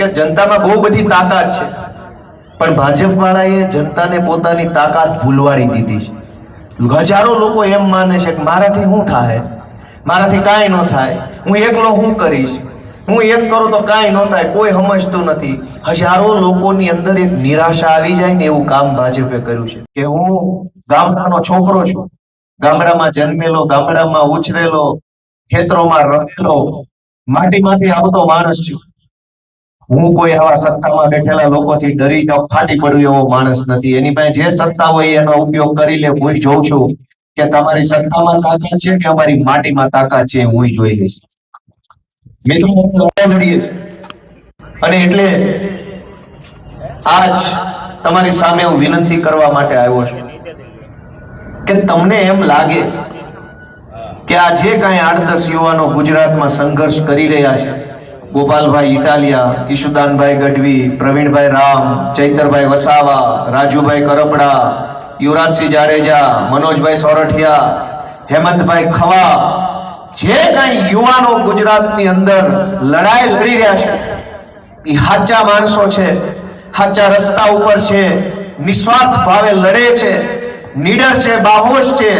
કે જનતામાં બહુ બધી તાકાત છે, પણ ભાજપ વાળાએ જનતાને પોતાની તાકાત ભૂલવાડી દીધી છે। હજારો લોકો એમ માને છે કે મારાથી શું થાય, મારાથી કાંઈ ન થાય, હું એકલો શું કરીશ, હું એક કરું તો કાંઈ ન થાય, કોઈ સમજતું નથી। હજારો લોકોની અંદર એક નિરાશા આવી જાય ને એવું કામ ભાજપે કર્યું છે કે હું ગામડાનો છોકરો છું, ગામડામાં જન્મેલો, ગામડામાં ઉછરેલો, ખેતરોમાં રમેલો, માટીમાંથી આવતો માણસ છું। હું કોઈ આવા સત્તામાં બેઠેલા લોકોથી ડરી જાઉં, ફાટી પડું એવો માણસ નથી। એની પાસે જે સત્તા હોય એનો ઉપયોગ કરી લે। હું જોઉં છું કે તમારી સત્તામાં તાકાત છે કે અમારી માટીમાં તાકાત છે, હું જોઈ લઈશ। મિત્રો લડાઈ લડીએ છીએ અને એટલે આજ તમારી સામે હું વિનંતી કરવા માટે આવ્યો છું કે તમને એમ લાગે કે આ જે કાંઈ 8-10 યુવાનો ગુજરાતમાં સંઘર્ષ કરી રહ્યા છે, ગોપાલભાઈ ઇટાલિયા, ઈશુદાનભાઈ ગઢવી, પ્રવીણભાઈ રામ, ચૈતરભાઈ વસાવા, રાજુભાઈ કરપડા, યુવરાજસિંહ જાડેજા, મનોજભાઈ સોરઠિયા, હેમંતભાઈ ખવા, જે કાંઈ યુવાનો ગુજરાતની અંદર લડાઈ લડી રહ્યા છે એ સાચા માણસો છે, સાચા રસ્તા ઉપર છે, નિસ્વાર્થ ભાવે લડે છે, નીડર છે, બાહોશ છે,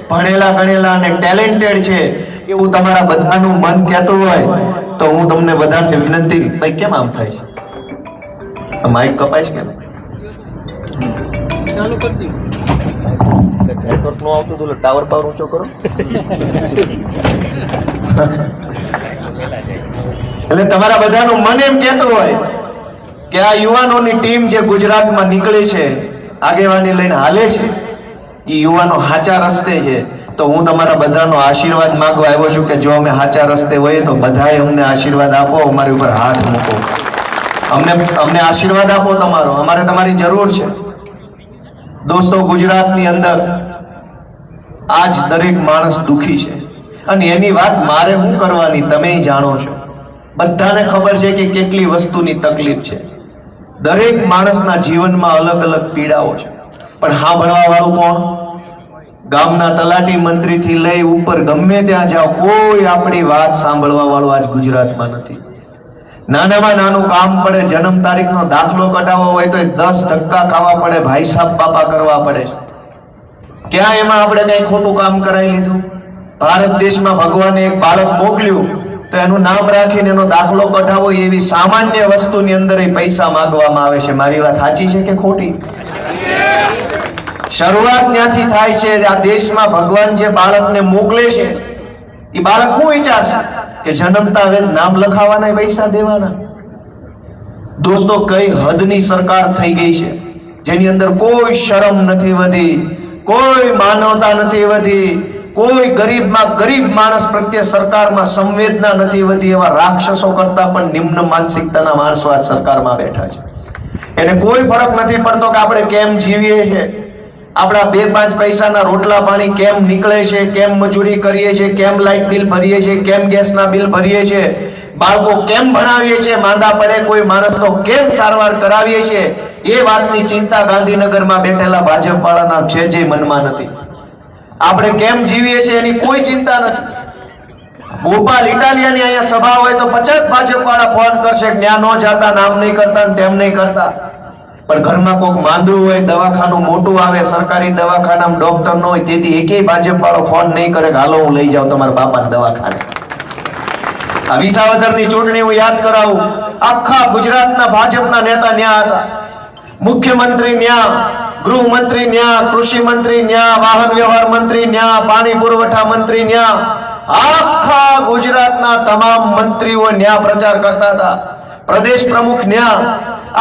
ભણેલા ગણેલા અને ટેલેન્ટેડ છે એવું તમારા બધાનું મન કહેતું હોય તો હું તમને બધાને વિનંતી, ભાઈ કેમ આમ થાય છે, માઇક કપાય છે કેમ? ચાલુ કરતી નેટવર્ક નો આવતું તો ટાવર પાવર ઊંચો કરો। એટલે તમારા બધાનું મન એમ કહેતું હોય કે આ યુવાનોની ટીમ જે ગુજરાતમાં નીકળી છે, આગેવાની લઈને હાલે છે, એ યુવાનો સાચા રસ્તે છે। તો હું તમારા બધાનો આશીર્વાદ માંગવા આવ્યો છું કે જો અમે સાચા રસ્તે હોઈએ તો બધાએ અમને આશીર્વાદ આપો, અમારી ઉપર હાથ મૂકો, અમને આશીર્વાદ આપો તમારો, અમારે તમારી જરૂર છે। દોસ્તો, ગુજરાતની અંદર આજ દરેક માણસ દુખી છે અને એની વાત મારે શું કરવાની, તમે જાણો છો। બધાને ખબર છે કે કેટલી વસ્તુની તકલીફ છે, દરેક માણસના જીવનમાં અલગ અલગ પીડાઓ છે, પણ સાંભળવા વાળું કોણ? ગામના તલાટી મંત્રીથી લઈ ઉપર ગમે ત્યાં જાઓ, કોઈ આપણી વાત સાંભળવા વાળું આજ ગુજરાતમાં નથી। નાનામાં નાનું કામ પડે, જન્મ તારીખનો દાખલો કઢાવવો હોય તો 10 ધક્કા ખાવા પડે, ભાઈ સાહેબ બાપા કરવા પડે છે। ક્યાં એમાં આપણે કઈ ખોટું કામ કરાવી લીધું? ભારત દેશમાં ભગવાને એક બાળક મોકલ્યું તો એનું નામ રાખીને એનો દાખલો કઢાવો એવી સામાન્ય વસ્તુની અંદર પૈસા માંગવામાં આવે છે। મારી વાત સાચી છે કે ખોટી? શરૂઆત ત્યાંથી થાય છે। આ દેશમાં ભગવાન જે બાળકને મોકલે છે એ બાળક શું વિચારશે કે જન્મતા હવે નામ લખાવાના પૈસા દેવાના? દોસ્તો, કઈ હદની સરકાર થઈ ગઈ છે જેની અંદર કોઈ શરમ નથી વધી, કોઈ માનવતા નથી વધી, કોઈ ગરીબમાં ગરીબ માણસ પ્રત્યે સરકારમાં સંવેદના નથી વધી। એવા રાક્ષસો કરતા પણ નિમ્ન માનસિકતાના માણસો આજ સરકારમાં બેઠા છે। એને કોઈ ફરક નથી પડતો કે આપણે કેમ જીવીએ છીએ, આપણા 2-5 પૈસાના રોટલા પાણી કેમ નીકળે છે, કેમ મજૂરી કરીએ છીએ, કેમ લાઇટ બિલ ભરીએ છીએ, કેમ ગેસના બિલ ભરીએ છીએ, બાળકો કેમ ભણાવીએ છીએ, માંદા પડે કોઈ માણસનો કેમ સારવાર કરાવીએ છીએ, એ વાતની ચિંતા ગાંધીનગરમાં બેઠેલા ભાજપ વાળાના છે જે મનમાં નથી। આપણે કેમ જીવીએ છીએ એની કોઈ ચિંતા નથી। ગોપાલ ઇટાલિયાની અહીંયા સભા હોય તો 50 ભાજપ વાળા ફોન કરશે કે ત્યાં ન જાતા, નામ નહીં કરતા, તેમ નહીં કરતા, પણ ઘરમાં કોઈક માંદું હોય, દવાખાનું મોટું આવે, સરકારી દવાખાનામાં ડોક્ટર ન હોય, તેથી એકેય ભાજપ વાળો ફોન નહીં કરે કે હાલો હું લઈ જાઉં તમારા બાપાને દવાખાને। આ વિસાવદરની ચૂંટણી હું યાદ કરાવું, આખા ગુજરાતના ભાજપના નેતા ન્યા હતા, મુખ્યમંત્રી ન્યા, ગૃહમંત્રી ન્યા, કૃષિ મંત્રી ન્યા, વાહન વ્યવહાર મંત્રી ન્યા, પાણી પુરવઠા મંત્રી ન્યા, આખા ગુજરાતના તમામ મંત્રીઓ ન્યા પ્રચાર કરતા હતા। પ્રદેશ પ્રમુખ ન્યા,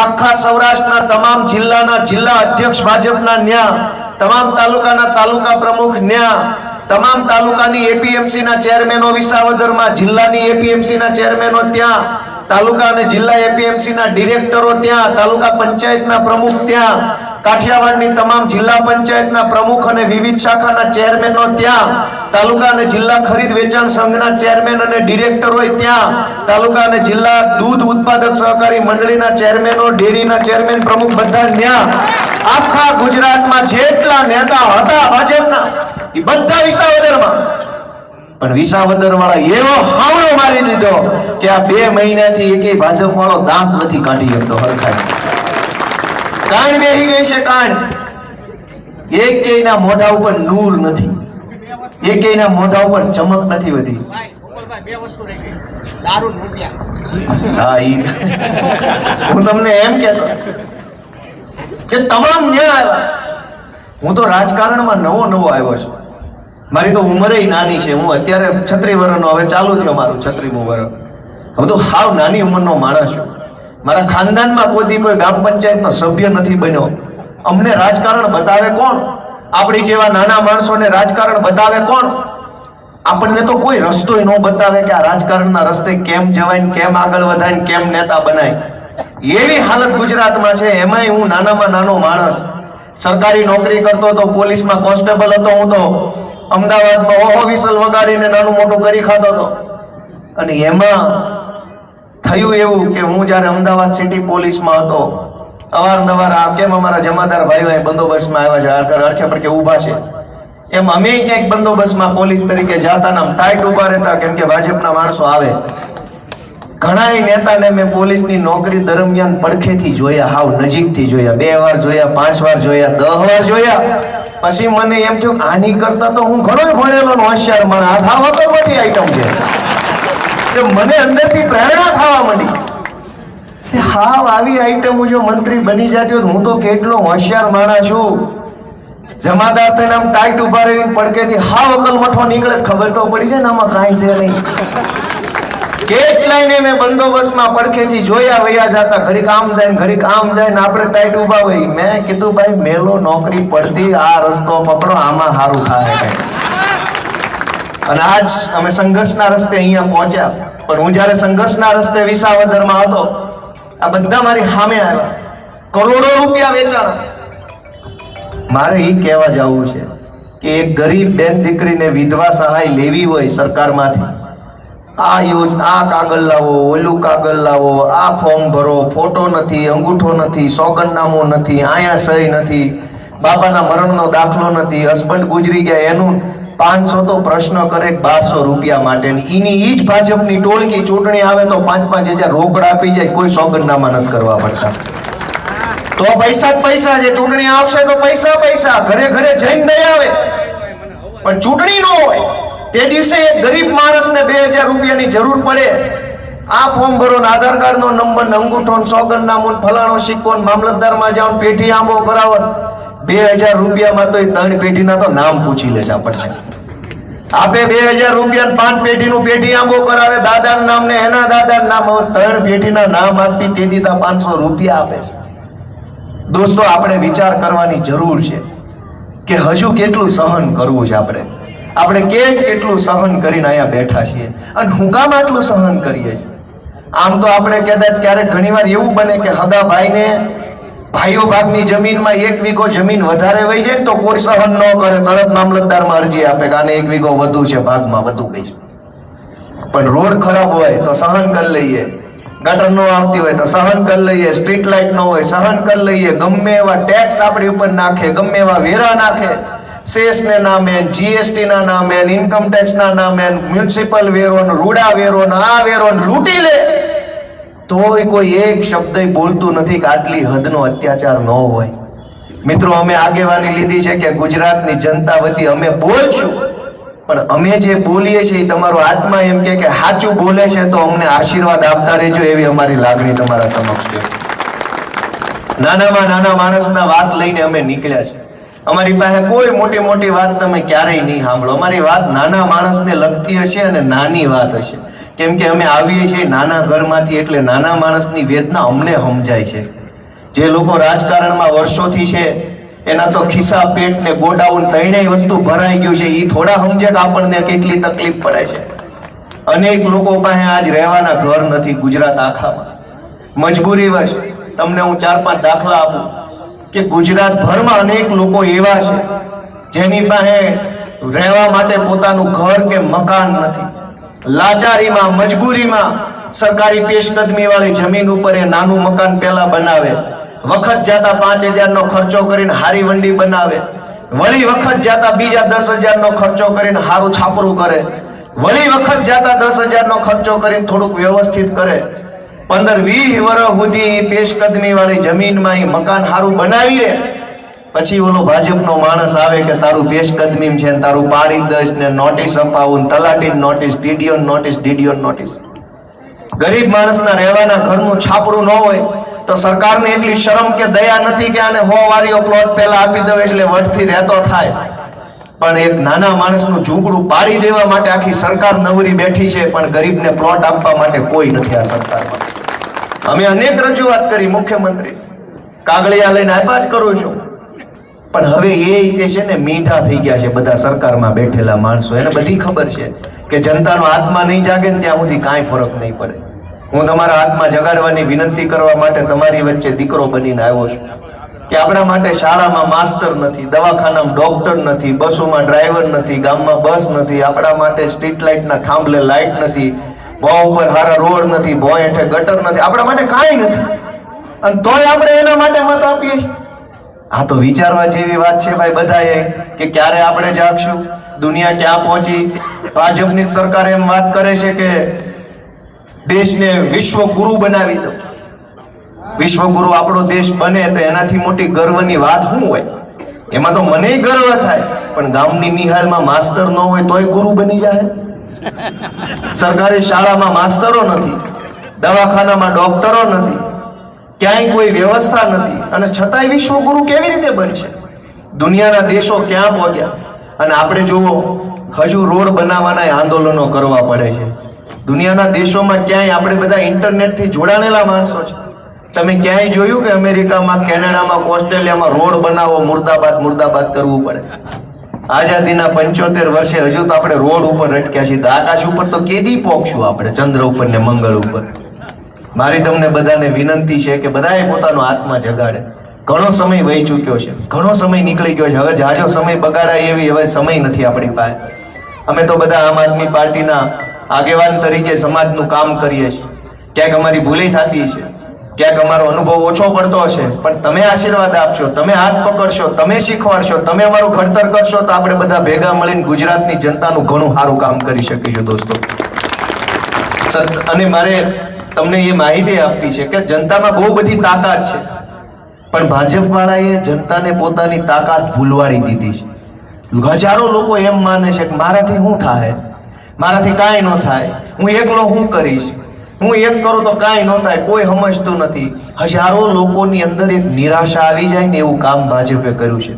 આખા સૌરાષ્ટ્રના તમામ જિલ્લાના જિલ્લા અધ્યક્ષ ભાજપના ન્યા, તમામ તાલુકાના તાલુકા પ્રમુખ ન્યા, તમામ તાલુકાની એપીએમસી ના ચેરમેનો વિસાવદરમાં, જિલ્લાની એપીએમસી ના ચેરમેનો ત્યાં, તાલુકા અને જિલ્લા એપીએમસી ના ડિરેક્ટરો ત્યાં, તાલુકા પંચાયતના પ્રમુખ ત્યાં, કાઠિયાવાડની તમામ જિલ્લા પંચાયતના પ્રમુખ અને વિવિધ શાખાના ચેરમેનો ત્યાં, તાલુકા અને જિલ્લા ખરીદ વેચાણ સંઘના ચેરમેન અને ડિરેક્ટરો ત્યાં, તાલુકા અને જિલ્લા દૂધ ઉત્પાદક સહકારી મંડળીના ચેરમેનો, ડેરીના ચેરમેન પ્રમુખ બધા ત્યાં, આખા ગુજરાતમાં જેટલા નેતા હતા ભાજપના એ બધા વિસાવદરમાં। પણ વિસાવદર વાળા એવો હાવડો મારી દીધો કે આ 2 મહિનાથી એકેય ભાજપ વાળો દાંત નથી કાઢી શકતો હરખાય. કાન બેહી ગઈ છે કાન. એકેયના મોઢા ઉપર નૂર નથી, એકેયના મોઢા ઉપર ચમક નથી વધી. હા, હું તમને એમ કહેતો કે તમામ ન્યાય આવ્યા. હું તો રાજકારણમાં નવો આવ્યો છું. મારી તો ઉંમરે નાની છે. હું અત્યારે 36 વર્ષનો, હવે ચાલુ થયો મારું 36મું વર્ષ. હું તો હાવ નાની ઉંમરનો માણસ છું. મારા ખાનદાનમાં કોઈ ગ્રામ પંચાયતનો સભ્ય નથી બન્યો. અમને રાજકારણ બતાવે કોણ? આપણી જેવા નાના માણસોને રાજકારણ બતાવે કોણ? આપણને તો કોઈ રસ્તો ન બતાવે કે આ રાજકારણના રસ્તે કેમ જવાય, કેમ આગળ વધાય, કેમ નેતા બનાય. એવી હાલત ગુજરાતમાં છે. એમાંય હું નાનામાં નાનો માણસ, સરકારી નોકરી કરતો હતો, પોલીસમાં કોન્સ્ટેબલ હતો. હું તો અમદાવાદમાં ઓહો વિસલ વગાડીને નાનું મોટું કરી ખાતો હતો. અને એમાં થયું એવું કે હું જ્યારે અમદાવાદ સિટી પોલીસમાં હતો, અવારનવાર આ કેમ અમારા જમાદાર ભાઈઓ બંદોબસ્તમાં આવ્યા છે, અડખે પડખે ઊભા છે, એમ અમે ક્યાંક બંદોબસ્તમાં પોલીસ તરીકે જાતા નામ ટાઈટ ઉભા રહેતા, કેમ કે ભાજપના માણસો આવે. ઘણા નેતાને મેં પોલીસની નોકરી દરમિયાન પડખેથી જોયા, હાવ નજીકથી જોયા. 2 વાર જોયા, 5 વાર જોયા, 10 વાર જોયા. પછી મને એમ થયું આની કરતા તો હું ઘણો ભણેલો હોશિયાર માણસ, આ થાવ તો મોટી આઈટમ છે. મને અંદરથી પ્રેરણા થવા માંડી કે હાવ આવી આઈટમ જો મંત્રી બની જતી હોત, હું તો કેટલો હોશિયાર માણસ છું. જમાદાર થઈને આમ ટાઈટ ઉભા રહીને પડકેથી હાવ અકલ મઠો નીકળે, ખબર તો પડી જાય ને આમાં કાંઈ છે નહીં. કેટલાયને મેં બંદોબસ્તમાં પડખેથી જોયા, વયા જતા, ઘડીક આમ જાય ને ઘડીક આમ જાય ને આપણે ટાઈટ ઉભા હોય. મેં કીધું ભાઈ મેલો નોકરી પડતી, આ રસ્તો પકડો, આમાં સારું થાય કઈ. અને આજ અમે સંઘર્ષના રસ્તે અહીંયા પહોંચ્યા. પણ હું જ્યારે સંઘર્ષના રસ્તે વિસાવદરમાં હતો, આ બધા મારી સામે આવ્યા, કરોડો રૂપિયા વેચાણા. મારે એ કહેવા જવું છે કે એક ગરીબ બેન દીકરીને વિધવા સહાય લેવી હોય સરકારમાંથી, આ કાગળ લાવો, ઓલું કાગળ લાવો, આ ફોર્મ ભરો, ફોટો નથી, અંગૂઠો નથી, સોગંદનામું નથી, આયા સહી નથી, બાપાના મરણનો દાખલો નથી, હસબન્ડ ગુજરી ગયા, એનું 500 તો પ્રશ્ન કરે 1200 રૂપિયા માટે. એની ઈ જ ભાજપની ટોળકી ચૂંટણી આવે તો 5-5 હજાર રોકડા આપી જાય, કોઈ સોગંદનામા નથી કરવા પડતા. તો પૈસા જ પૈસા છે. ચૂંટણી આવશે તો પૈસા પૈસા, ઘરે ઘરે જઈને દઈ આવે. પણ ચૂંટણી ન હોય તે દિવસે એક ગરીબ માણસને 2000 રૂપિયાની જરૂર પડે. આ ફોર્મ ભરો ને આધાર કાર્ડનો નંબર ને અંગૂઠો ને સોગંદનામું ફલાણો સિક્કો ને મામલતદારમાં જાઓ, પેઢી આંબો કરાવો. 2000 રૂપિયામાં તો 3 પેઢીના તો નામ પૂછી લે છે આપણને. આપે 2000 રૂપિયા 5 પેઢીનું પેઢી આંબો કરાવે, દાદાનું નામ ને એના દાદાનું નામ, 3 પેઢીના નામ આપી તે દીધા 500 રૂપિયા આપે છે. દોસ્તો, આપણે વિચાર કરવાની જરૂર છે કે હજુ કેટલું સહન કરવું છે. આપણે કેટલું સહન કરીને અહીંયા બેઠા છીએ, અને હું કામ આટલું સહન કરીએ છીએ. આમ તો આપણે કદાચ ક્યારેક ઘણીવાર એવું બને કે હગા ભાઈને ભાઈઓ ભાગની જમીનમાં 1 વીઘો જમીન વધારે વહી જાય તો કોઈ સહન ન કરે, તરત મામલતદારમાં અરજી આપે કે આને 1 વીઘો વધુ છે, ભાગમાં વધુ ગઈ છે. પણ રોડ ખરાબ હોય તો સહન કરી લઈએ, ગટર ન આવતી હોય તો સહન કરી લઈએ, સ્ટ્રીટ લાઇટ ન હોય સહન કરી લઈએ, ગમે એવા ટેક્સ આપણી ઉપર નાખે, ગમે એવા વેરા નાખે, સેસને નામે, જીએસટી ના નામે, ઇન્કમ ટેક્સ ના નામે, મ્યુનિસિપલ વેરો, રૂડા વેરો, આ વેરો લૂંટી લે, તોય કોઈ એક શબ્દ બોલતું નથી કે આટલી હદનો અત્યાચાર ન હોય. મિત્રો, અમે આગેવાની લીધી છે કે ગુજરાતની જનતા વતી અમે બોલશું, પણ અમે જે બોલીએ છીએ તમારો આત્મા એમ કે સાચું બોલે છે તો અમને આશીર્વાદ આપતા રહેજો, એવી અમારી લાગણી તમારા સમક્ષ છે. નાનામાં નાના માણસના વાત લઈને અમે નીકળ્યા છે. અમારી પાસે કોઈ મોટી વાત તમે ક્યારેય નહીં સાંભળો. અમારી વાત નાના માણસને લગતી હશે અને નાની વાત હશે, કેમ કે અમે આવીએ છીએ નાના ઘરમાંથી, એટલે નાના માણસની વેદના અમને સમજાય છે. જે લોકો રાજકારણમાં વર્ષોથી છે એના તો ખિસ્સા, પેટ ને ગોડાઉન ત્રણેય વસ્તુ ભરાઈ ગયું છે. એ થોડા સમજે કે આપણને કેટલી તકલીફ પડે છે. અનેક લોકો પાસે આજ રહેવાના ઘર નથી ગુજરાત આખામાં. મજબૂરીવશ તમને હું 4-5 દાખલા આપું કે ગુજરાત ભરમાં અનેક લોકો એવા છે જેની પાસે રહેવા માટે પોતાનું ઘર કે મકાન નથી. લાચારીમાં, મજબૂરીમાં સરકારી પેશકદમી વાળી જમીન ઉપર એ નાનું મકાન પહેલા બનાવે, વખત જાતા 5000 નો ખર્ચો કરીને હારી વંડી બનાવે, વળી વખત જાતા બીજા 10,000 નો ખર્ચો કરીને હારું છાપરું કરે, વળી વખત જાતા 10,000 નો ખર્ચો કરીને થોડુંક વ્યવસ્થિત કરે, 15-20 વર્ષ સુધી પેશકદમી વાળી જમીનમાં એ મકાન સારું બનાવી રે, પછી ઓલો ભાજપનો માણસ આવે કે તારું પેશકદમી છે ને તારું પાડી દઈશ ને નોટિસ અપાવું, તલાટીની notice, TDO notice, DDO notice. ગરીબ માણસના રહેવાના ઘરનું છાપરું ન હોય તો સરકારને એટલી શરમ કે દયા નથી કે આને 100 વારીઓ પ્લોટ પહેલા આપી દો એટલે વટથી રહેતો થાય. પણ એક નાના માણસનું ઝૂંપડું પાડી દેવા માટે આખી સરકાર નવરી બેઠી છે, પણ ગરીબને પ્લોટ આપવા માટે કોઈ નથી આ સરકારમાં. અમે અનેક રજૂઆત કરી મુખ્યમંત્રી, કાગળિયા લઈને આપ્યા જ કરું છું, પણ હવે એ રીતે છે ને મીંઢા થઈ ગયા છે બધા સરકારમાં બેઠેલા માણસો. એને બધી ખબર છે કે જનતાનો આત્મા નહીં જાગે ને ત્યાં સુધી કાંઈ ફરક નહીં પડે. હું તમારા આત્મા જગાડવાની વિનંતી કરવા માટે તમારી વચ્ચે દીકરો બનીને આવ્યો છું કે આપણા માટે શાળામાં માસ્તર નથી, દવાખાનામાં ડોક્ટર નથી, બસોમાં ડ્રાઈવર નથી, ગામમાં બસ નથી, આપણા માટે સ્ટ્રીટ લાઇટના થાંભલે લાઇટ નથી, ભોં ઉપર હારા રોડ નથી, ભોં હેઠે ગટર નથી, આપણા માટે કાંઈ નથી, અને તોય આપણે એના માટે મત આપીએ છીએ. આ તો વિચારવા જેવી વાત છે ભાઈ બધાએ કે ક્યારે આપણે જાગશું, દુનિયા ક્યાં પહોંચી. ભાજપની સરકાર એમ વાત કરે છે કે દેશને વિશ્વ ગુરુ બનાવી દો. વિશ્વગુરુ આપણો દેશ બને તો એનાથી મોટી ગર્વની વાત શું હોય? એમાં તો મને ગર્વ થાય, પણ ગામની નિહાળમાં માસ્તર ન હોય તોય ગુરુ બની જાય. સરકારી શાળામાં માસ્તરો નથી, દવાખાનામાં ડોક્ટરો નથી, ક્યાંય કોઈ વ્યવસ્થા નથી, અને છતાંય વિશ્વગુરુ કેવી રીતે બનશે? દુનિયાના દેશો ક્યાં પહોંચ્યા, અને આપણે જુઓ હજુ રોડ બનાવવાના આંદોલનો કરવા પડે છે. દુનિયાના દેશોમાં ક્યાંય આપણે બધા ઇન્ટરનેટથી જોડાણેલા માણસો છે. તમે ક્યાંય જોયું કે અમેરિકામાં, કેનેડામાં, ઓસ્ટ્રેલિયામાં રોડ બનાવો, મુર્દાબાદ મુર્દાબાદ કરવું પડે? આઝાદીના 75 વર્ષે હજુ તો આપણે રોડ ઉપર રટક્યા છીએ. આકાશ ઉપર તો કેદી પહોંચશું આપણે, ચંદ્ર ઉપર ને મંગળ ઉપર? મારી તમને બધાને વિનંતી છે કે બધાએ પોતાનો આત્મા જગાડે. ઘણો સમય વહી ચૂક્યો છે, ઘણો સમય નીકળી ગયો છે, હવે જાજો સમય બગાડાય એવી હવે સમય નથી આપણી પાસે. અમે તો બધા આમ આદમી પાર્ટીના આગેવાન તરીકે સમાજનું કામ કરીએ છીએ. ક્યાંક અમારી ભૂલી થતી છે, ક્યાંક અમારો અનુભવ ઓછો પડતો હશે, પણ તમે આશીર્વાદ આપશો, તમે હાથ પકડશો, તમે શીખવાડશો, તમે અમારું ઘડતર કરશો તો આપણે બધા ભેગા મળીને ગુજરાતની જનતાનું ઘણું સારું કામ કરી શકીશું દોસ્તો. અને મારે તમને એ માહિતી આપવી છે કે જનતામાં બહુ બધી તાકાત છે, પણ ભાજપ વાળાએ જનતાને પોતાની તાકાત ભૂલવાડી દીધી છે. હજારો લોકો એમ માને છે કે મારાથી શું થાય, મારાથી કાંઈ ન થાય, હું એકલો શું કરીશ, હું એક કરું તો કાંઈ ન થાય, કોઈ સમજતું નથી. હજારો લોકોની અંદર એક નિરાશા આવી જાય ને એવું કામ ભાજપે કર્યું છે.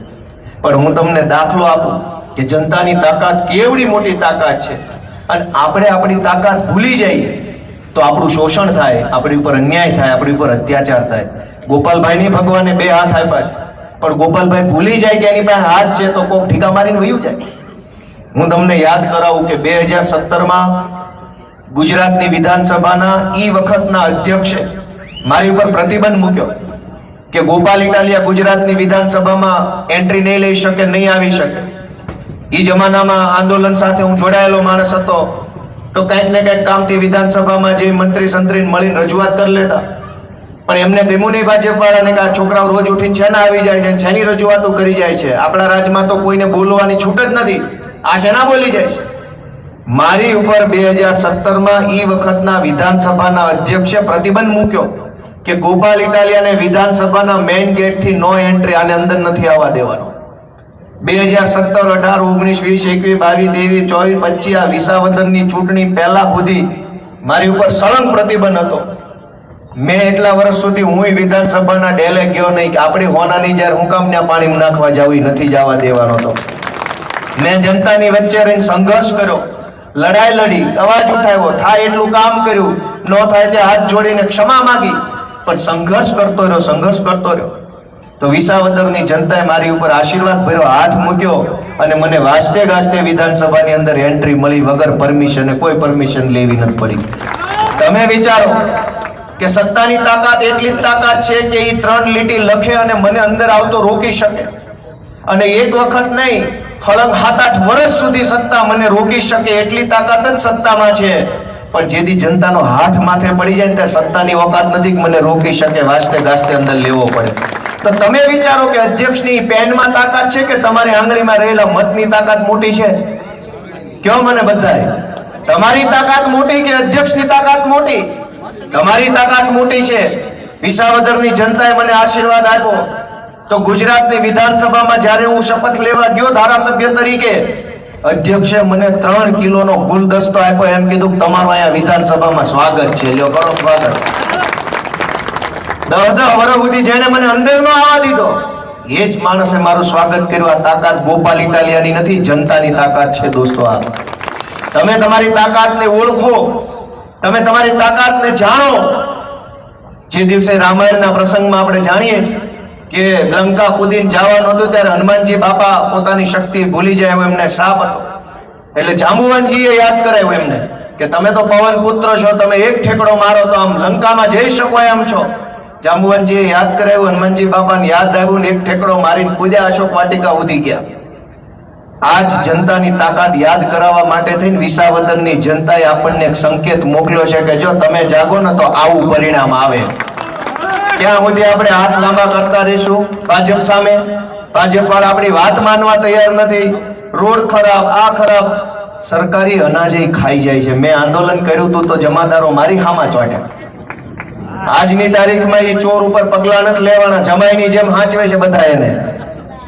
પણ હું તમને દાખલો આપું કે જનતાની તાકાત કેવડી મોટી તાકાત છે, અને આપણે આપણી તાકાત ભૂલી જઈએ તો આપણું શોષણ થાય, આપણી ઉપર અન્યાય થાય, આપણી ઉપર અત્યાચાર થાય. ગોપાલભાઈને ભગવાને 2 હાથ આપ્યા છે, પણ ગોપાલભાઈ ભૂલી જાય કે એની પાસે હાથ છે તો કોક ઠીકા મારીને વયું જાય. હું તમને યાદ કરાવું કે 2017માં ગુજરાતની વિધાનસભાના ઈ વખતના અધ્યક્ષે મારી ઉપર પ્રતિબંધ મૂક્યો કે ગોપાલ ઇટાલિયા ગુજરાતની વિધાનસભામાં એન્ટ્રી નહીં લઈ શકે, નહીં આવી શકે. ઈ જમાનામાં આંદોલન સાથે હું જોડાયેલો માણસ હતો, તો કંઈક ને કંઈક કામથી વિધાનસભામાં જે મંત્રી સંત્રીને મળીને રજૂઆત કરી લેતા. પણ એમને ગમ્યું નહીં ભાજપ વાળાને કે આ છોકરાઓ રોજ ઉઠીને શેના આવી જાય છે, શેની રજૂઆતો કરી જાય છે. આપણા રાજ્યમાં તો કોઈને બોલવાની છૂટ જ નથી, આ શેના બોલી જાય છે. મારી ઉપર 2017માં ઈ વખતના વિધાનસભાના અધ્યક્ષે પ્રતિબંધ મૂક્યો કે ગોપાલ ઇટાલિયાને વિધાનસભાના મેઇન ગેટથી નો એન્ટ્રી, આને અંદર નથી આવવા દેવાનો. 2017, 18, 19, 20, 21, 22, 23, 24, 25 આ વિસાવદરની ચૂંટણી પહેલા સુધી મારી ઉપર સળંગ પ્રતિબંધ હતો. મેં એટલા વર્ષ સુધી હું વિધાનસભાના ડેલે ગયો નહીં કે આપણી હોનાની જ્યારે હું કામ ત્યાં પાણી નાખવા જાવ, નથી જવા દેવાનો હતો. મેં જનતાની વચ્ચે રહીને સંઘર્ષ કર્યો, લડાઈ લડી, અવાજ ઉઠાવ્યો, થાય એટલું કામ કર્યું, ન થાય તે હાથ જોડીને ક્ષમા માંગી, પણ સંઘર્ષ કરતો રહ્યો. તો વિસાવદરની જનતાએ મારી ઉપર આશીર્વાદ ભર્યો, હાથ મૂક્યો, અને મને વાસ્તે ગાસ્તે વિધાનસભાની અંદર એન્ટ્રી મળી વગર પરમિશન, કોઈ પરમિશન લેવી નથી પડી. તમે વિચારો કે સત્તાની તાકાત એટલી જ તાકાત છે કે એ 3 લીટી લખે અને મને અંદર આવતો રોકી શકે. અને એક વખત નહીં, હળંગ 7-8 વર્ષ સુધી સત્તા મને રોકી શકે એટલી તાકાત જ સત્તામાં છે. પણ જેથી જનતાનો હાથ માથે પડી જાય ને ત્યારે સત્તાની ઓકાત નથી કે મને રોકી શકે, વાસ્તે ગાસ્તે અંદર લેવો પડે. તો તમે વિચારો કે અધ્યક્ષની પેનમાં તાકાત છે કે તમારી આંગળીમાં રહેલા મતની તાકાત મોટી છે? કયો મને બધાય. તમારી તાકાત મોટી કે અધ્યક્ષની તાકાત મોટી? તમારી તાકાત મોટી છે. વિસાવદરની જનતાએ મને આશીર્વાદ આપ્યો તો ગુજરાતની વિધાનસભામાં જ્યારે હું શપથ લેવા ગયો ધારાસભ્ય તરીકે, અધ્યક્ષે મને 3 કિલોનો ગુલદસ્તો આપ્યો, એમ કીધું તમારું અહીંયા વિધાનસભામાં સ્વાગત છે, લ્યો કરો સ્વાગત. 10 વર્ષ સુધી જેને મને અંદર ન આવવા દીધો એ જ માણસે મારું સ્વાગત કર્યું. આ તાકાત ગોપાલ ઇટાલિયાની નથી, જનતાની તાકાત છે દોસ્તો. આ તમે તમારી તાકાતને ઓળખો, તમે તમારી તાકાતને જાણો. જે દિવસે રામાયણના પ્રસંગમાં આપણે જાણીએ કે લંકા કૂદીને જવાનું હતું ત્યારે હનુમાનજી બાપા પોતાની શક્તિ ભૂલી જાય એવો એમને શ્રાપ હતો. એટલે જાંબુવનજીએ યાદ કરાવ્યું એમને કે તમે તો પવન પુત્ર છો, તમે એક ઠેકડો મારો તો આમ લંકામાં જઈ શકો એમ છો. જાંબુવનજીએ યાદ કરાવ્યું, હનુમાનજી બાપાને યાદ આવ્યું ને એક ઠેકડો મારીને કૂદ્યા, અશોક વાટિકા ઉધી ગયા. આજ જનતાની તાકાત યાદ કરાવવા માટે થઈને વિસાવદરની જનતાએ આપણને એક સંકેત મોકલ્યો છે કે જો તમે જાગો ને તો આવું પરિણામ આવે. ક્યાં સુધી આપણે હાથ લાંબા કરતા રહીશું ભાજપ સામે? ભાજપ વાળા આપણી વાત માનવા તૈયાર નથી. રોડ ખરાબ, આ ખરાબ, સરકારી અનાજ ખાઈ જાય છે. મેં આંદોલન કર્યું હતું તો જમાદારો મારી હામાં ચોટ્યા. આજની તારીખમાં એ ચોર ઉપર પગલા નથી લેવાના, જમાઈની જેમ હાંચવે છે બધા એને,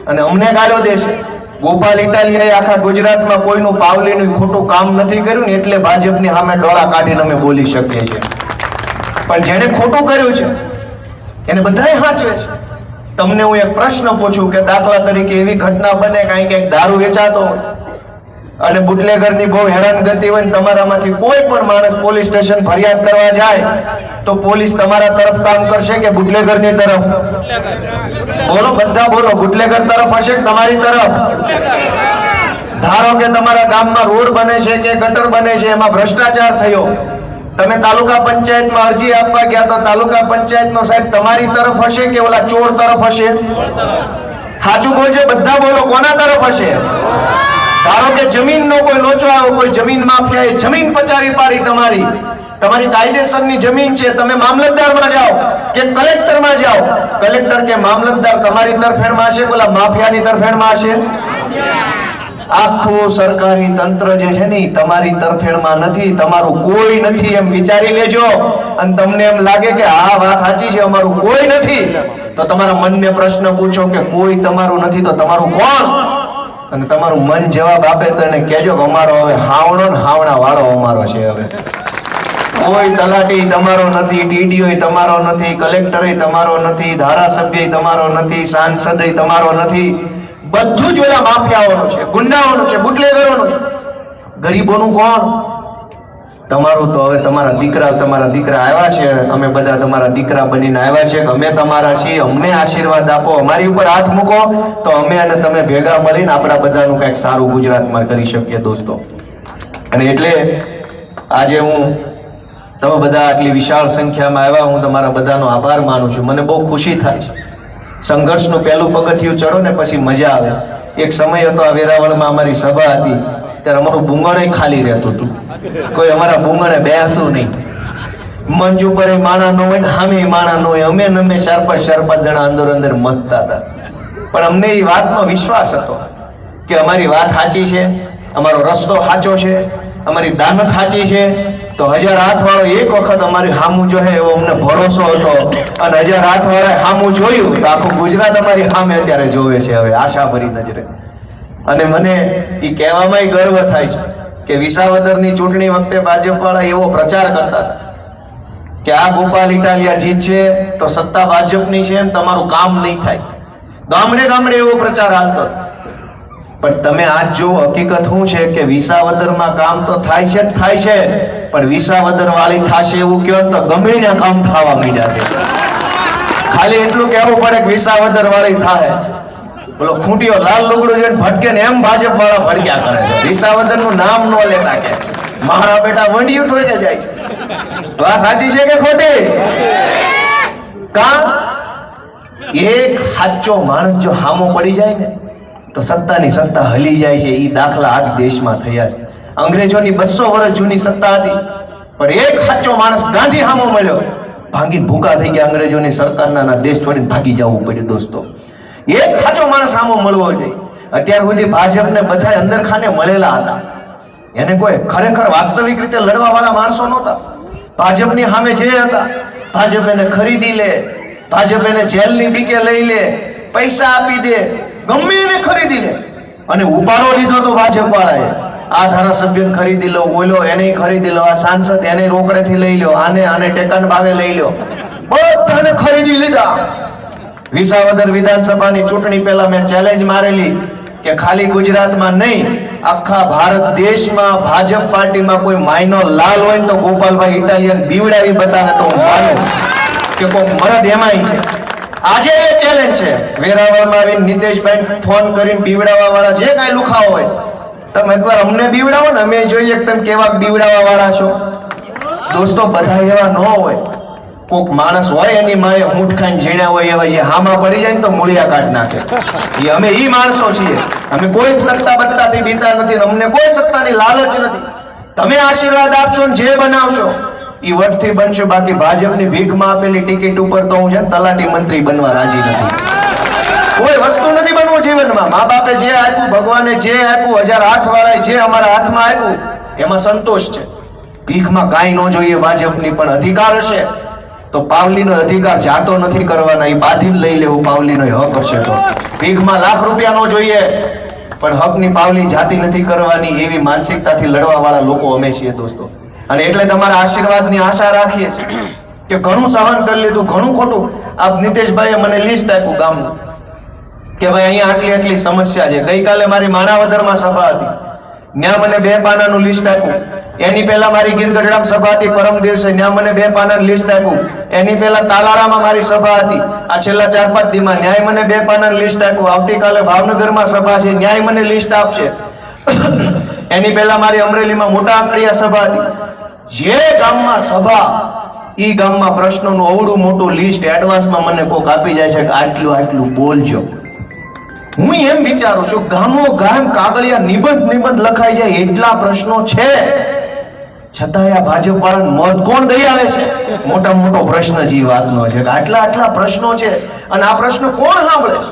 અને અમને ગાળો દે છે. ગોપાલ ઇટાલિયાએ આખા ગુજરાતમાં કોઈનું પાવલીનું ખોટું કામ નથી કર્યું ને એટલે ભાજપની સામે ડોળા કાઢીને અમે બોલી શકીએ છીએ. પણ જેને ખોટું કર્યું છે એને બધાએ હાંચવે છે. તમને હું એક પ્રશ્ન પૂછું કે દાખલા તરીકે એવી ઘટના બને કંઈક દારૂ વેચાતો હોય અને બુટલેગરની બહુ હેરાનગતિ હોય ને તમારામાંથી કોઈ પણ માણસ પોલીસ સ્ટેશન ફરિયાદ કરવા જાય તો પોલીસ તમારા તરફ કામ કરશે કે બુટલેગરની તરફ? બોલો, બધા બોલો. બુટલેગર તરફ હશે કે તમારી તરફ? ધારો કે તમારા ગામમાં રોડ બને છે કે ગટર બને છે, એમાં ભ્રષ્ટાચાર થયો, તમે તાલુકા પંચાયતમાં અરજી આપવા ગયા તો તાલુકા પંચાયતનો સાહેબ તમારી તરફ હશે કે ઓલા ચોર તરફ હશે? સાચું બોલજો, બધા બોલો, કોના તરફ હશે? ધારો કે જમીનનો કોઈ લોચો આવ્યો, કોઈ જમીન માફિયાએ જમીન પચાવી પાડી, તમારી કાયદેસરની જમીન છે, તમે મામલતદારમાં જાઓ કે કલેક્ટરમાં જાઓ, કલેક્ટર કે મામલતદાર તમારી તરફેણમાં હશે કે ઓલા માફિયાની તરફેણમાં હશે? આખું સરકારી તંત્ર જે છે ને તમારી તરફેણમાં નથી, તમારું કોઈ નથી એમ વિચારી લેજો. અને તમને એમ લાગે કે આ વાત સાચી છે, અમારું કોઈ નથી, તો તમારા મનને પ્રશ્ન પૂછો કે કોઈ તમારું નથી તો તમારું કોણ? અને તમારું મન જવાબ આપે તો એને કહેજો કે અમારો હવે હાવણો ને હાવણા વાળો અમારો છે. હવે કોઈ તલાટી તમારો નથી, ટીડીઓ તમારો નથી, કલેક્ટર તમારો નથી, ધારાસભ્ય તમારો નથી, સાંસદ તમારો નથી. બધું જ ઓલા માફિયાઓનું છે, ગુંડાઓનું છે, બુટલેગરોનું છે. ગરીબોનું કોણ? તમારું તો હવે તમારા દીકરા આવ્યા છે, અમે બધા તમારા દીકરા બનીને આવ્યા છે, અમે તમારા છીએ, અમને આશીર્વાદ આપો, અમારી ઉપર હાથ મૂકો તો અમે અને તમે ભેગા મળીને આપણા બધાનું કંઈક સારું ગુજરાતમાં કરી શકીએ દોસ્તો. અને એટલે આજે તમે બધા આટલી વિશાળ સંખ્યામાં આવ્યા, હું તમારા બધાનો આભાર માનું છું. મને બહુ ખુશી થાય છે. સંઘર્ષનું પહેલું પગથિયું ચડો ને પછી મજા આવે. એક સમય હતો આ વેરાવળમાં અમારી સભા હતી ત્યારે અમારું બુંગણ ખાલી રહેતું હતું, કોઈ અમારા બુંગણે બેહતું નહીં. મંચ ઉપર માણા ન હોય ને સામે માણા ન હોય, અમે 4-5 જણા અંદર મતતા હતા. પણ અમને એ વાતનો વિશ્વાસ હતો કે અમારી વાત સાચી છે, અમારો રસ્તો સાચો છે, અમારી દાનત સાચી છે, તો 1000 હાથ વાળો એક વખત અમારી સામું જોહે એવો અમને ભરોસો હતો. અને 1000 હાથ વાળા સામું જોયું તો આખું ગુજરાત અમારી સામે અત્યારે જોવે છે હવે આશાભરી નજરે. અને મને એ કહેવામાં ગર્વ થાય છે કે વિસાવદરની ચૂંટણી વખતે ભાજપ વાળા એવો પ્રચાર કરતા હતા કે આ ગોપાલ ઇટાલિયા જીતશે તો સત્તા ભાજપની છે ને તમારું કામ નહીં થાય. ગામડે એવો પ્રચાર હાલતો. પણ તમે આજ જો હકીકત શું છે કે વિસાવદરમાં કામ તો થાય છે, પણ વિસાવદર વાળી થશે એવું કહો તો ગમે ના કામ થવા માંડ્યા છે. ખાલી એટલું કહેવું પડે કે વિસાવદર વાળી થાય. બોલો ખૂંટીઓ લાલ લુગડું જોઈને ભટકે ને એમ ભાજપ વાળા ભડક્યા કરે છે. વિસાવદર નું નામ ન લેતા કે મારા બેટા વંડિયું ઠોઈને જાય છે. વાત સાચી છે કે ખોટી? એક સાચો માણસ જો હામો પડી જાય ને તો સત્તાની સત્તા હલી જાય છે. એ દાખલા આજ દેશમાં થયા છે. અંગ્રેજોની 200 વર્ષ જૂની સત્તા હતી, પણ એક સાચો માણસ ગાંધી હામો મળ્યો, ભાંગીને ભૂકા થઈ ગયા. અંગ્રેજોની સરકારના દેશ છોડીને ભાગી જવું પડ્યું દોસ્તો. એક સાચો માણસ હામો મળવો જોઈએ. અત્યાર સુધી ભાજપને બધા અંદર ખાને મળેલા હતા, એને કોઈ ખરેખર વાસ્તવિક રીતે લડવા વાળા માણસો નહોતા. ભાજપની સામે જે હતા, ભાજપ એને ખરીદી લે, ભાજપ એને જેલની બીકે લઈ લે, પૈસા આપી દે, ગમે એને ખરીદી લે. અને ઉપાડો લીધો તો ભાજપ વાળાએ, આ ધારાસભ્યને ખરીદી લો, ઓલો એને ખરીદી લો, આ સાંસદ એને રોકડેથી લઈ લો, આને ટેકાના ભાવે લઈ લો, બધાને ખરીદી લીધા. વિસાવદર વિધાનસભાની ચૂંટણી પહેલા મેં ચેલેન્જ મારેલી કે ખાલી ગુજરાતમાં નહીં, આખા ભારત દેશમાં ભાજપ પાર્ટીમાં કોઈ માયનો લાલ હોય ને તો ગોપાલભાઈ ઇટાલિયન બીવડાવી બતાવે તો હું માનું કે કોઈક મરદ એમાંય છે. આજે એ ચેલેન્જ છે. વેરાવળમાં આવીને નીતેશભાઈ ફોન કરીને બીવડાવવા વાળા જે કાંઈ લુખાઓ હોય, તમે એકવાર અમને બીવડાવો ને, અમે જોઈએ કે તમે કેવા બીવડાવવા વાળા છો. દોસ્તો બધા એવા ન હોય. કોક માણસ હોય એની માએ મૂઠ ખાઈને ઝીણ્યા હોય એવા જે હામાં પડી જાય ને તો મૂળિયા કાઢ નાખે. એ અમે ઈ માણસો છીએ. અમે કોઈ સત્તા બત્તાથી બીતા નથી, અમને કોઈ સત્તાની લાલચ નથી. તમે આશીર્વાદ આપશો ને જે બનાવશો એ વટથી બનશો. બાકી ભાજપની ભીખમાં આપેલી ટિકિટ ઉપર તો હું છે ને તલાટી મંત્રી બનવા રાજી નથી. કોઈ વસ્તુ નથી બનવું જીવનમાં. મા બાપે જે આપ્યું, ભગવાને જે આપ્યું, 1000 હાથ વાળાએ જે અમારા હાથમાં આપ્યું એમાં સંતોષ છે. ભીખમાં કાંઈ ન જોઈએ ભાજપની, પણ અધિકાર હશે તો પાવલીનો અધિકાર જાતો નથી કરવાના, એ બાંધીને લઈ લેવું. પાવલીનો હક હશે તો ભીખમાં લાખ રૂપિયા ન જોઈએ, પણ હકની પાવલી જાતી નથી કરવાની. એવી માનસિકતાથી લડવા વાળા લોકો અમે છીએ દોસ્તો. અને એટલે તમારા આશીર્વાદની આશા રાખીએ છીએ કે ઘણું સહન કરી લીધું, ઘણું ખોટું. આપ નીતેશભાઈએ મને લિસ્ટ આપ્યું ગામનું કે ભાઈ અહીંયા આટલી આટલી સમસ્યા છે. ગઈકાલે મારી માણાવદરમાં સભા હતી, ત્યાં મને 2 પાનાનું લિસ્ટ આપ્યું. એની પહેલા મારી ગીરગઢડામાં સભા હતી પરમ દિવસે, ત્યાં મને 2 પાનાનું લિસ્ટ આપ્યું. એની પહેલા તાલાળામાં મારી સભા હતી આ છેલ્લા 4-5 દીમાં, ન્યાય મને 2 પાનાનું લિસ્ટ આપ્યું. આવતીકાલે ભાવનગરમાં સભા છે, ન્યાય મને લિસ્ટ આપશે. એની પહેલા મારી અમરેલીમાં મોટા આંકડિયા સભા હતી. જે ગામમાં સભા, ઈ ગામમાં પ્રશ્નોનું અવડું મોટું લિસ્ટ એડવાન્સમાં મને કોક આપી જાય છે કે આટલું આટલું બોલજો. હું એમ વિચારું છું, ગામો ગામ કાગળિયા નિબંધ લખાઈ જાય એટલા પ્રશ્નો છે, છતાં આ ભાજપ વાળાને મત કોણ દઈ આવે છે? મોટામાં મોટો પ્રશ્ન જ એ વાતનો છે કે આટલા પ્રશ્નો છે અને આ પ્રશ્નો કોણ સાંભળે છે?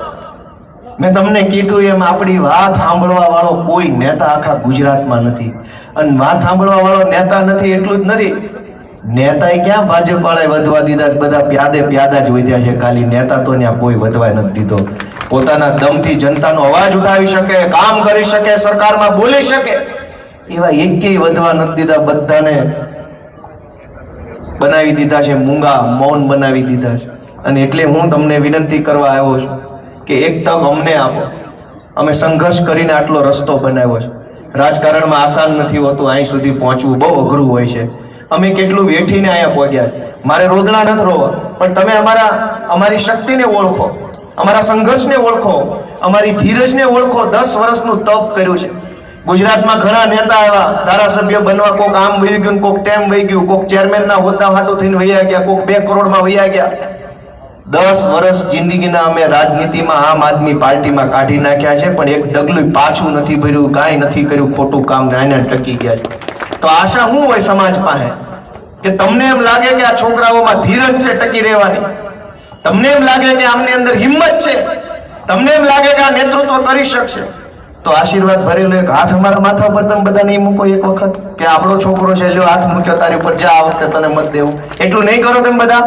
મેં તમને કીધું એમ આપણી વાત સાંભળવા વાળો કોઈ નેતા આખા ગુજરાતમાં નથી. અને વાત સાંભળવા વાળો નેતા નથી એટલું જ નથી, નેતાએ ક્યાં ભાજપ વાળાએ વધવા દીધા? બધા પ્યાદા જ વધ્યા છે. ખાલી નેતા તો ત્યાં કોઈ વધવા નથી દીધો. પોતાના દમથી જનતાનો અવાજ ઉઠાવી શકે, કામ કરી શકે, સરકારમાં બોલી શકે, એવા એકેય વધવા નથી દીધા. બધાને બનાવી દીધા છે મૂંગા, મૌન બનાવી દીધા છે. અને એટલે હું તમને વિનંતી કરવા આવ્યો છું કે એક તક અમને આપો. અમે સંઘર્ષ કરીને આટલો રસ્તો બનાવ્યો છે. રાજકારણમાં આસાન નથી હોતું, અહીં સુધી પહોંચવું બહુ અઘરું હોય છે. અમે કેટલું વેઠીને અહીંયા પહોંચ્યા છે. મારે રોદણા નથી રોવા, પણ તમે અમારી શક્તિને ઓળખો, અમારા સંઘર્ષને ઓળખો, અમારી ધીરજને ઓળખો. 10 વર્ષનું તપ કર્યું છે. ગુજરાતમાં ઘણા નેતા આવ્યા, ધારાસભ્ય બનવા, કોક આમ વહી ગયું, કોક તેમ વહી ગયું, કોક ચેરમેનના હોદ્દા હાટું થઈને વહ્યા ગયા, કોક 2 કરોડમાં વહ્યા ગયા. 10 વર્ષ જિંદગીના અમે રાજનીતિમાં આમ આદમી પાર્ટીમાં કાઢી નાખ્યા છે, પણ એક ડગલું પાછું નથી ભર્યું, કાંઈ નથી કર્યું, ખોટું કામ આને ટકી ગયા છે. તો આશા શું હોય સમાજ પાસે કે તમને એમ લાગે કે આ છોકરાઓમાં ધીરજ છે ટકી રહેવાની, તમને એમ લાગે કે આમની અંદર હિંમત છે, તમને એમ લાગે કે આ નેતૃત્વ કરી શકશે, તો આશીર્વાદ ભરેલો એક હાથ અમારા માથા પર તમે બધા નહીં મૂકો એક વખત કે આપણો છોકરો છે, જો હાથ મૂક્યો તારી ઉપર, જા આ વખતે તને મત દેવું. એટલું નહીં કરો તમે બધા?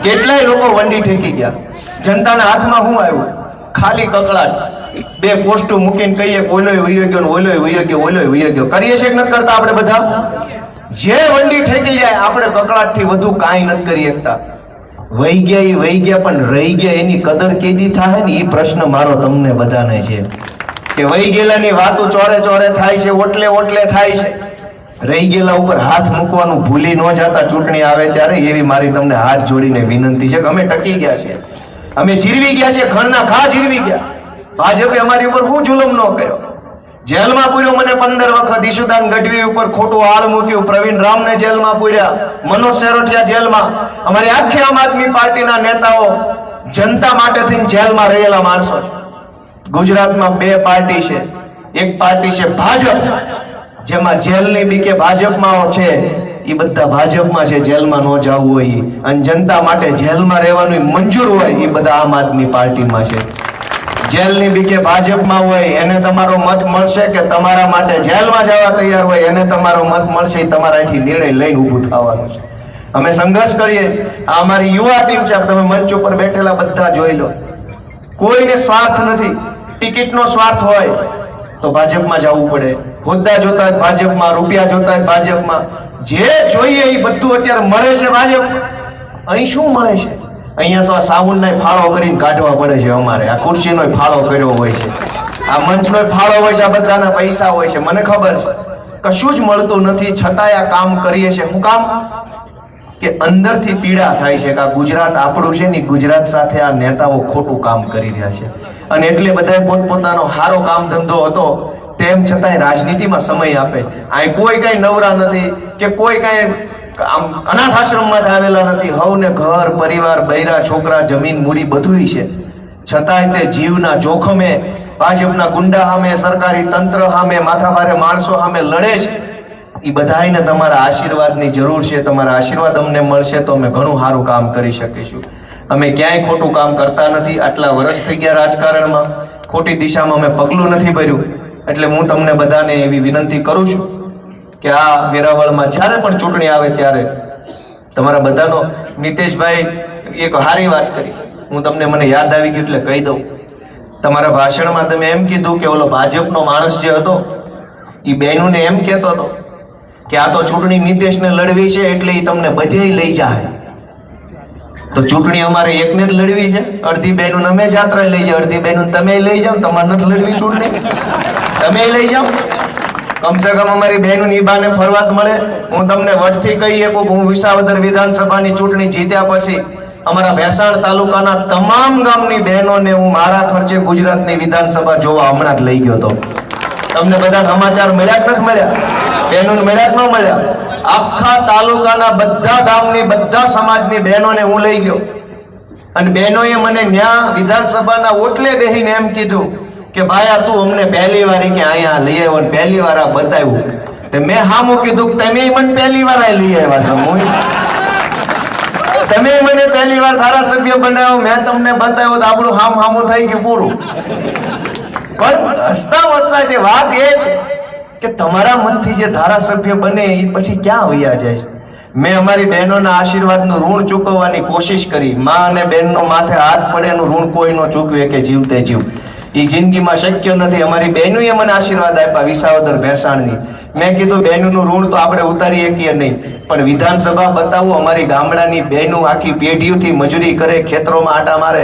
કેટલાય લોકો વંડી ઠેકી ગયા. જનતાના હાથમાં શું આવ્યું? ખાલી કકળાટ. 2 પોસ્ટો મૂકીને કહીએ ઓલોય વયો ગયો ને ઓલોય વયો ગયો, ઓલોય વયો ગયો. કરીએ છીએ કે નથી કરતા આપણે બધા? જે વંડી ઠેકી જાય આપણે કકળાટથી વધુ કાંઈ નથી કરી શકતા. વહી ગયા પણ રહી ગયા એની કદર કેદી થાય ને, એ પ્રશ્ન મારો તમને બધાને છે કે વહી ગયેલાની વાતો ચોરે થાય છે, ઓટલે થાય છે. રહી ગયેલા ઉપર હાથ મૂકવાનું ભૂલી ન જતા ચૂંટણી આવે ત્યારે, એવી મારી તમને હાથ જોડીને વિનંતી છે કે અમે ટકી ગયા છીએ, અમે જીરવી ગયા છીએ, ખણના ઘા જીરવી ગયા. ભાજપે અમારી ઉપર શું જુલમ ન કર્યો? જેલમાં પૂર્યો મને 15 વખત, ઈશુદાન ગઢવી ઉપર ખોટું આળ મૂક્યું, પ્રવીણ રામને જેલમાં પૂર્યા, મનોજ સેરોઠિયા જેલમાં. અમારી આખી આમ આદમી પાર્ટીના નેતાઓ જનતા માટે થઈને જેલમાં રહેલા માણસો છે. ગુજરાતમાં 2 પાર્ટી છે. એક પાર્ટી છે ભાજપ, જેમાં જેલની બીકે ભાજપમાં છે, એ બધા ભાજપમાં છે, જેલમાં ન જવું હોય. અને જનતા માટે જેલમાં રહેવાનું મંજૂર હોય એ બધા આમ આદમી પાર્ટીમાં છે. જેલની બીકે ભાજપમાં હોય એને તમારો મત મળશે કે તમારા માટે જેલમાં જવા તૈયાર હોય એને તમારો મત મળશે? તમારાથી નિર્ણય લઈને ઊભું થવાનું છે. અમે સંઘર્ષ કરીએ. આ અમારી યુવા ટીમ છે. તમે મંચ ઉપર બેઠેલા બધા જોઈ લો. કોઈને સ્વાર્થ નથી. ટિકિટનો સ્વાર્થ હોય તો ભાજપમાં જવું પડે. હોદ્દા જોતા હોય ભાજપમાં, રૂપિયા જોતા હોય ભાજપમાં. જે જોઈએ એ બધું અત્યારે મળે છે ભાજપ. અહીં શું મળે છે? અહીંયા તો આ સાબુનના ફાળો કરીને કાઢવા પડે છે અમારે. આ ખુરશીનો ફાળો કર્યો હોય છે, આ મંચનો ફાળો હોય છે, આ બધાના પૈસા હોય છે. મને ખબર છે કશું જ મળતું નથી, છતાંય આ કામ કરીએ છીએ. શું કામ? કે અંદરથી પીડા થાય છે કે આ ગુજરાત આપણું છે ને, ગુજરાત સાથે આ નેતાઓ ખોટું કામ કરી રહ્યા છે. અને એટલે બધાએ પોતપોતાનો સારો કામ ધંધો હતો તેમ છતાંય રાજનીતિમાં સમય આપે છે. અહીં કોઈ કઈ નવરા નથી કે કોઈ કઈ અનાથ આશ્રમમાંથી આવેલા નથી. હવને ઘર પરિવાર, બૈરા છોકરા, જમીન મૂડી બધુંય છે. છતાંય તે જીવના જોખમે ભાજપના ગુંડા સામે, સરકારી તંત્ર સામે, માથાભારે માણસો સામે લડે છે. એ બધાને તમારા આશીર્વાદની જરૂર છે. તમારા આશીર્વાદ અમને મળશે તો અમે ઘણું સારું કામ કરી શકીશું. અમે ક્યાંય ખોટું કામ કરતા નથી. આટલા વર્ષ થઈ ગયા રાજકારણમાં, ખોટી દિશામાં અમે પગલું નથી ભર્યું. એટલે હું તમને બધાને એવી વિનંતી કરું છું કે આ વેરાવળમાં જ્યારે પણ ચૂંટણી આવે ત્યારે તમારા બધાનો, નીતેશભાઈ એક સારી વાત કરી, હું તમને મને યાદ આવી ગયું એટલે કહી દઉં. તમારા ભાષણમાં તમે એમ કીધું કે ઓલો ભાજપનો માણસ જે હતો એ બહેનોને એમ કહેતો હતો કે આ તો ચૂંટણી નીતેશને લડવી છે એટલે એ તમને બધે લઈ જાય. તો ચૂંટણી અમારે એકને જ લડવી છે. અડધી બહેનો અમે જાત્રા લઈ જાઓ, અડધી બહેનો તમે લઈ જાઓ. તમારે નથી લડવી ચૂંટણી, તમે લઈ જાઓ. કમસે કમ અમારી બહેનોની બાને ફરવા મળે. હું તમને વટથી કહી શકું કે હું વિસાવદર વિધાનસભાની ચૂંટણી જીત્યા પછી અમારા ભેસાણ તાલુકાના તમામ ગામની બહેનોને હું મારા ખર્ચે ગુજરાતની વિધાનસભા જોવા હમણાં જ લઈ ગયો હતો. તમને બધા સમાચાર મળ્યા કે નથી મળ્યા? બહેનોને મળ્યા કે ન મળ્યા? આખા તાલુકાના બધા ગામની બધા સમાજની બહેનોને હું લઈ ગયો અને બહેનોએ મને ન્યા વિધાનસભાના ઓટલે બેહીને એમ કીધું કે ભાઈ આ તું અમને પહેલી વાર કે અહીંયા લઈ આવ્યો ને પહેલી વાર આ બતાવ્યું. તે મેં હામું કીધું કે તમે મને પહેલી વાર લઈ આવ્યા છો. તમે મને પહેલી વાર ધારાસભ્ય બનાવ્યો, મેં તમને બતાવ્યો તો આપણું હામું થઈ ગયું પૂરું. પણ હસતા વસતા જે વાત એ છે કે તમારા મતથી જે ધારાસભ્ય બને એ પછી ક્યાં વયા જાય છે. મેં અમારી બહેનોના આશીર્વાદનું ઋણ ચૂકવવાની કોશિશ કરી. માં અને બહેનનો માથે હાથ પડે એનું ઋણ કોઈ ન ચૂકવે કે જીવતે જીવ. એ જિંદગીમાં શક્ય નથી. અમારી બહેનોએ મને આશીર્વાદ આપ્યા વિસાવદર ભેસાણની. મેં કીધું બહેનોનું ઋણ તો આપણે ઉતારી શકીએ નહીં, પણ વિધાનસભા બતાવું. અમારી ગામડાની બહેનો આખી પેઢીઓથી મજૂરી કરે, ખેતરોમાં આટા મારે.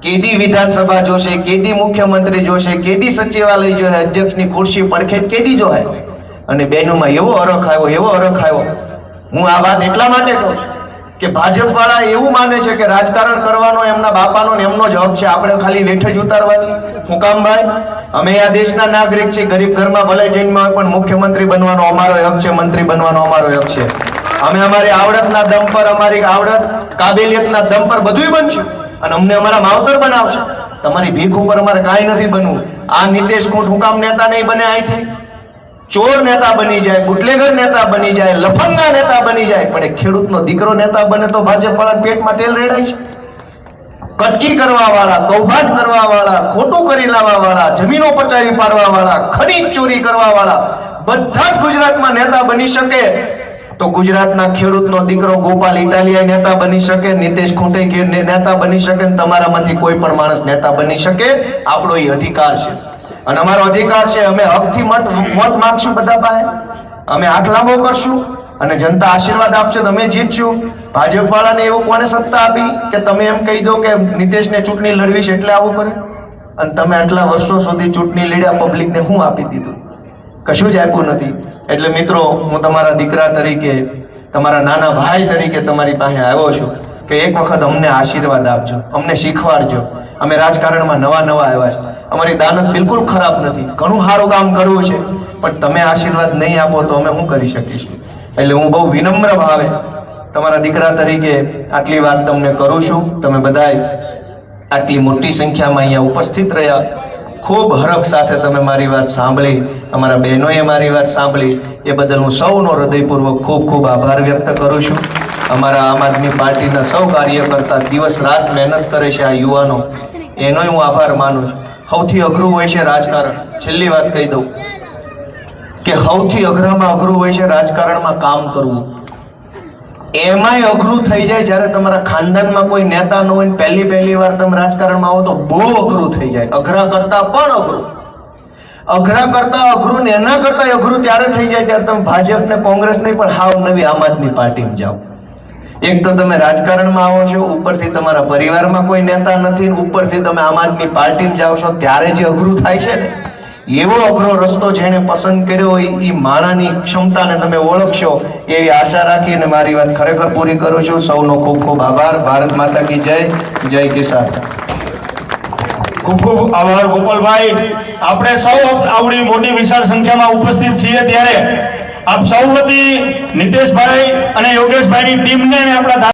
કેદી વિધાનસભા જોશે, કેદી મુખ્યમંત્રી જોશે, કેદી સચિવાલય જોશે, અધ્યક્ષની ખુરશી પડખે કેદી જોહે. અને બહેનોમાં એવો અરખ આવ્યો, એવો અરખ આવ્યો. હું આ વાત એટલા માટે કહું છું કે ભાજપ વાળા એવું માને છે કે રાજકારણ કરવાનો એમના બાપાનો ને એમનો જ હક છે, આપણે ખાલી વેઠ જ ઉતારવાની. હું કામ ભાઈ? અમે આ દેશના નાગરિક છીએ, ગરીબ ઘરમાં ભલે જન્મ્યા હોય પણ મુખ્યમંત્રી બનવાનો અમારો હક છે, મંત્રી બનવાનો અમારો હક છે. અમે અમારી આવડતના દમ પર, અમારી આવડત કાબેલિયતના દમ પર બધુંય બનશું અને અમને અમારા માવતર બનાવશે. તમારી ભીખ ઉપર અમારે કાંઈ નથી બનવું. આ નીતેશ ખૂંટ હું કામ નેતા નહીં બને? અહીંથી ચોર નેતા બની જાય, બુટલેગર નેતા બની જાય, લફંગા નેતા બની જાય, પણ એક ખેડૂતનો દીકરો નેતા બને તો ભાજપ વાળા પેટમાં તેલ રેડાય છે. કટકી કરવા વાળા, કૌભાંડ કરવા વાળા, ખોટું કરી લાવવા વાળા, જમીનો પચાવી પાડવા વાળા, ખનીજ ચોરી કરવા વાળા બધા જ ગુજરાતમાં નેતા બની શકે તો ગુજરાતના ખેડૂતનો દીકરો ગોપાલ ઇટાલિયા નેતા બની શકે, નીતેશ ખૂંટે નેતા બની શકે, તમારામાંથી કોઈ પણ માણસ નેતા બની શકે. આપણો એ અધિકાર છે અને અમારો અધિકાર છે. અમે હકથી મત માંગશું બધા પાસે, અમે હાથ લાંબો કરશું અને જનતા આશીર્વાદ આપશે તો અમે જીતશું. ભાજપ વાળાને એવું કોને સત્તા આપી કે તમે એમ કહી દો કે નીતેશને ચૂંટણી લડવી છે એટલે આવું કરે? અને તમે આટલા વર્ષો સુધી ચૂંટણી લડ્યા, પબ્લિકને શું આપી દીધું? કશું જ આપ્યું નથી. એટલે મિત્રો, હું તમારા દીકરા તરીકે, તમારા નાના ભાઈ તરીકે તમારી પાસે આવ્યો છું કે એક વખત અમને આશીર્વાદ આપજો, અમને શીખવાડજો. અમે રાજકારણમાં નવા આવ્યા છે. અમારી દાનત બિલકુલ ખરાબ નથી, ઘણું સારું કામ કરવું છે, પણ તમે આશીર્વાદ નહીં આપો તો અમે શું કરી શકીશું? એટલે હું બહુ વિનમ્ર ભાવે તમારા દીકરા તરીકે આટલી વાત તમને કરું છું. તમે બધાએ આટલી મોટી સંખ્યામાં અહીંયા ઉપસ્થિત રહ્યા, ખૂબ હરખ સાથે તમે મારી વાત સાંભળી, અમારા બહેનોએ મારી વાત સાંભળી, એ બદલ હું સૌનો હૃદયપૂર્વક ખૂબ આભાર વ્યક્ત કરું છું. અમારા આમ આદમી પાર્ટીના સૌ કાર્યકર્તા દિવસ રાત મહેનત કરે છે, આ યુવાનો, એનોય હું આભાર માનું છું. સૌથી અઘરું હોય છે રાજકારણ. છેલ્લી વાત કહી દઉં કે સૌથી અઘરામાં અઘરું હોય છે રાજકારણમાં કામ કરવું. એમાંય અઘરું થઈ જાય જ્યારે તમારા ખાનદાનમાં કોઈ નેતા ન હોય ને પહેલી વાર તમે રાજકારણમાં આવો તો બહુ અઘરું થઈ જાય. અઘરા કરતા પણ અઘરું, અઘરા કરતા અઘરું ને એના કરતા અઘરું ત્યારે થઈ જાય ત્યારે તમે ભાજપ ને કોંગ્રેસ નહીં પણ હાવ નવી આમ આદમી પાર્ટીમાં જાઓ. એક તો તમે રાજકારણમાં આવો છો, ઉપરથી તમારા પરિવારમાં કોઈ નેતા નથી, ઉપરથી તમે આમ આદમી પાર્ટીમાં જાઓ છો, ત્યારે જે અઘરું થાય છે ને, એવો અઘરો રસ્તો જેણે પસંદ કર્યો હોય એ માણાની ક્ષમતાને તમે ઓળખશો એવી આશા રાખીને મારી વાત ખરેખર પૂરી કરું છું. સૌનો ખૂબ ખૂબ આભાર. ભારત માતા કી જય. જય કિસાન. ખૂબ ખૂબ આભાર ગોપાલભાઈ. આપણે સૌ આવડી મોટી વિશાળ સંખ્યામાં ઉપસ્થિત છીએ ત્યારે આપ સૌ વતી નીતેશભાઈ અને યોગેશભાઈની ટીમને આપણા